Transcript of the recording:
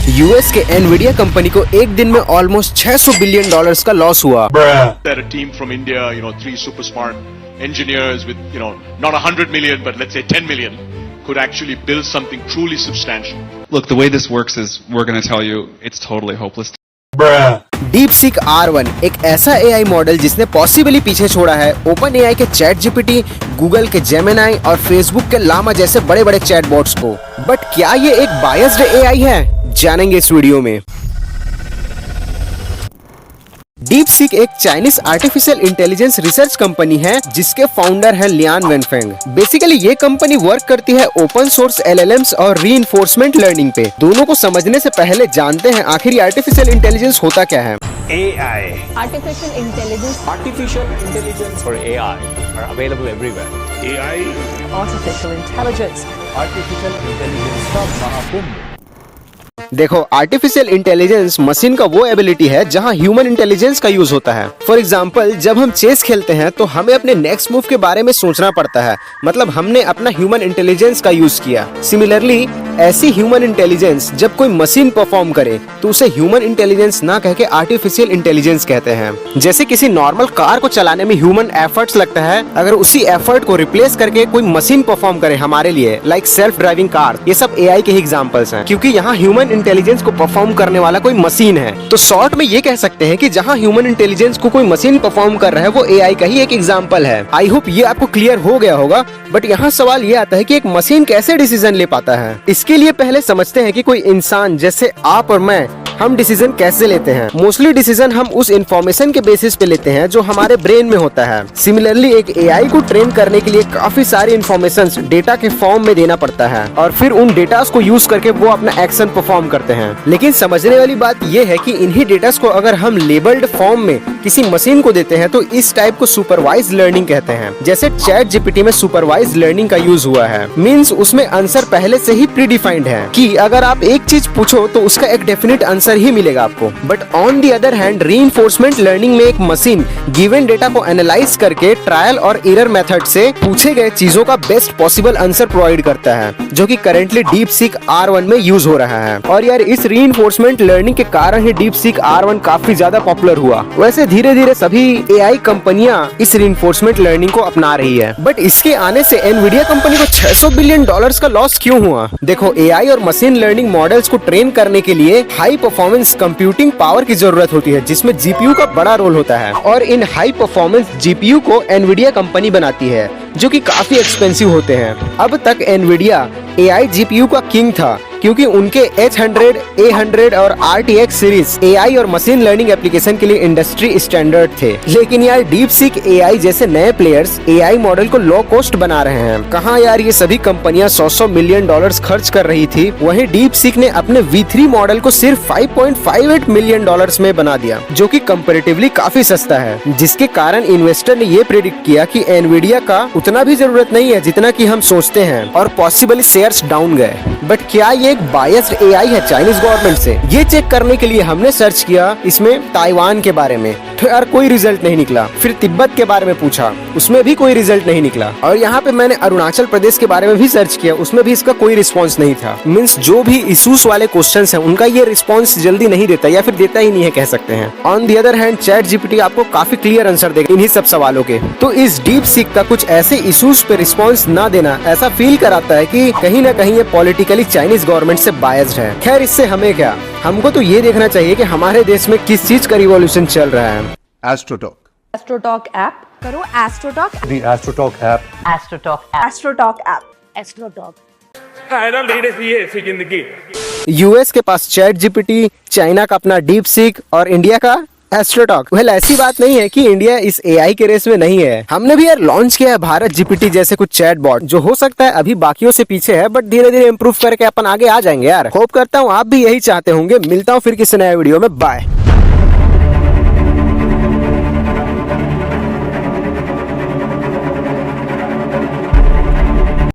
US के Nvidia company को एक दिन में ऑलमोस्ट $600 बिलियन का लॉस हुआ। That a team from India, 3 super smart engineers with, not 100 million, but let's say 10 million, could actually build something truly substantial. Look, the way this works is we're going to tell you it's totally hopeless. DeepSeek R1 एक ऐसा AI model जिसने possibly पीछे छोड़ा है open AI के chat GPT, Google के Gemini और Facebook के लामा जैसे बड़े बड़े चैटबॉट्स को। बट क्या ये एक बायस्ड AI है? जानेंगे इस वीडियो में। DeepSeek एक Chinese artificial intelligence research company है जिसके फाउंडर हैं लियान वेनफेंग। बेसिकली ये कंपनी वर्क करती है ओपन सोर्स LLMs और रीइंफोर्समेंट लर्निंग पे। दोनों को समझने से पहले जानते हैं आखिर आर्टिफिशियल इंटेलिजेंस होता क्या है। AI. Artificial intelligence. Artificial intelligence or AI are available everywhere. AI. Artificial intelligence. Artificial intelligence का महाकुंभ। देखो, आर्टिफिशियल इंटेलिजेंस मशीन का वो एबिलिटी है जहां ह्यूमन इंटेलिजेंस का यूज होता है। फॉर एग्जांपल, जब हम चेस खेलते हैं तो हमें अपने नेक्स्ट मूव के बारे में सोचना पड़ता है, मतलब हमने अपना ह्यूमन इंटेलिजेंस का यूज किया। सिमिलरली ऐसी ह्यूमन इंटेलिजेंस जब कोई मशीन परफॉर्म करे तो उसे ह्यूमन इंटेलिजेंस ना कह के आर्टिफिशियल इंटेलिजेंस कहते हैं। जैसे किसी नॉर्मल कार को चलाने में ह्यूमन एफर्ट्स लगता है, अगर उसी एफर्ट को रिप्लेस करके कोई मशीन परफॉर्म करे हमारे लिए, लाइक सेल्फ ड्राइविंग कार, ये सब AI के ही एग्जांपल्स हैं, क्योंकि यहाँ ह्यूमन इंटेलिजेंस को परफॉर्म करने वाला कोई मशीन है। तो शॉर्ट में ये कह सकते हैं कि जहाँ ह्यूमन इंटेलिजेंस को कोई मशीन परफॉर्म कर रहा है वो AI का ही एक एग्जांपल है। आई होप ये आपको क्लियर हो गया होगा। बट यहाँ सवाल ये आता है कि एक मशीन कैसे डिसीजन ले पाता है। इसके लिए पहले समझते हैं कि कोई इंसान जैसे आप और मैं, हम डिसीजन कैसे लेते हैं। मोस्टली डिसीजन हम उस इंफॉर्मेशन के बेसिस पे लेते हैं जो हमारे ब्रेन में होता है। सिमिलरली एक AI को ट्रेन करने के लिए काफी सारी इंफॉर्मेशन डेटा के फॉर्म में देना पड़ता है और फिर उन डेटा को यूज करके वो अपना एक्शन परफॉर्म करते हैं। लेकिन समझने वाली बात ये है कि इन्हीं डेटा को अगर हम लेबल्ड फॉर्म में किसी मशीन को देते हैं तो इस टाइप को सुपरवाइज लर्निंग कहते हैं। जैसे चैट जीपीटी में सुपरवाइज लर्निंग का यूज हुआ है, मीन्स उसमें आंसर पहले से ही प्रीडिफाइंड है कि अगर आप एक चीज पूछो तो उसका एक डेफिनेट आंसर ही मिलेगा आपको। But on the other hand reinforcement learning में एक मशीन गिवन डेटा को एनालाइज करके ट्रायल और एरर मेथड से पूछे गए चीजों का बेस्ट पॉसिबल आंसर प्रोवाइड करता है, जो कि करेंटली DeepSeek R1 में यूज हो रहा है। और यार इस रीइंफोर्समेंट लर्निंग के कारण ही DeepSeek R1 काफी ज्यादा पॉपुलर हुआ। वैसे धीरे धीरे सभी AI कंपनियां इस रीइंफोर्समेंट लर्निंग को अपना रही है। बट इसके आने से एनवीडिया कंपनी को $600 बिलियन का लॉस क्यों हुआ? देखो, AI और मशीन लर्निंग मॉडल्स को ट्रेन करने के लिए हाई परफॉर्मेंस कंप्यूटिंग पावर की जरूरत होती है, जिसमें GPU का बड़ा रोल होता है। और इन हाई परफॉर्मेंस GPU को एनवीडिया कंपनी बनाती है, जो कि काफी एक्सपेंसिव होते हैं। अब तक एनवीडिया AI GPU का किंग था, क्योंकि उनके H100, A100 और RTX सीरीज AI और मशीन लर्निंग एप्लीकेशन के लिए इंडस्ट्री स्टैंडर्ड थे। लेकिन यार DeepSeek AI जैसे नए प्लेयर्स AI मॉडल को लो कॉस्ट बना रहे हैं। कहाँ यार, ये सभी कंपनियां $100 मिलियन खर्च कर रही थी, वहीं DeepSeek ने अपने V3 मॉडल को सिर्फ $5.58 मिलियन में बना दिया, जो कि कंपैरेटिवली काफी सस्ता है। जिसके कारण इन्वेस्टर ने ये प्रेडिक्ट किया कि एनवीडिया का उतना भी जरूरत नहीं है जितना कि हम सोचते हैं, और पॉसिबली शेयर्स डाउन गए। बट क्या ये एक बायस्ड AI है चाइनीज गवर्नमेंट से? ये चेक करने के लिए हमने सर्च किया इसमें ताइवान के बारे में, तो यार कोई रिजल्ट नहीं निकला। फिर तिब्बत के बारे में पूछा, उसमें भी कोई रिजल्ट नहीं निकला। और यहाँ पे मैंने अरुणाचल प्रदेश के बारे में भी सर्च किया, उसमें भी इसका कोई रिस्पॉन्स नहीं था। मीन्स जो भी इशूज वाले क्वेश्चंस हैं उनका ये रिस्पॉन्स जल्दी नहीं देता, या फिर देता ही नहीं है कह सकते हैं। On the other hand chat GPT आपको काफी क्लियर आंसर देगा इन्हीं सब सवालों के। तो इस DeepSeek का कुछ ऐसे इशूज पे रिस्पॉन्स ना देना ऐसा फील कराता है कि कहीं ना कहीं ये पॉलिटिकली चाइनीज गवर्नमेंट से बायस्ड है। खैर, इससे हमें क्या, हमको तो ये देखना चाहिए कि हमारे देश में किस चीज का रिवॉल्यूशन चल रहा है। Astrotalk app. करो Astrotalk. The Astrotalk app. Astrotalk app. Astrotalk. US के पास चैट जीपीटी, चाइना का अपना DeepSeek और इंडिया का एस्ट्रोटॉक। वेल, ऐसी बात नहीं है कि इंडिया इस AI के रेस में नहीं है। हमने भी यार लॉन्च किया है भारत GPT जैसे कुछ चैट बॉट, जो हो सकता है अभी बाकियों से पीछे है, बट धीरे धीरे इम्प्रूव करके अपन आगे आ जाएंगे यार। होप करता हूँ आप भी यही चाहते होंगे। मिलता हूँ फिर किसी नए वीडियो में। बाय।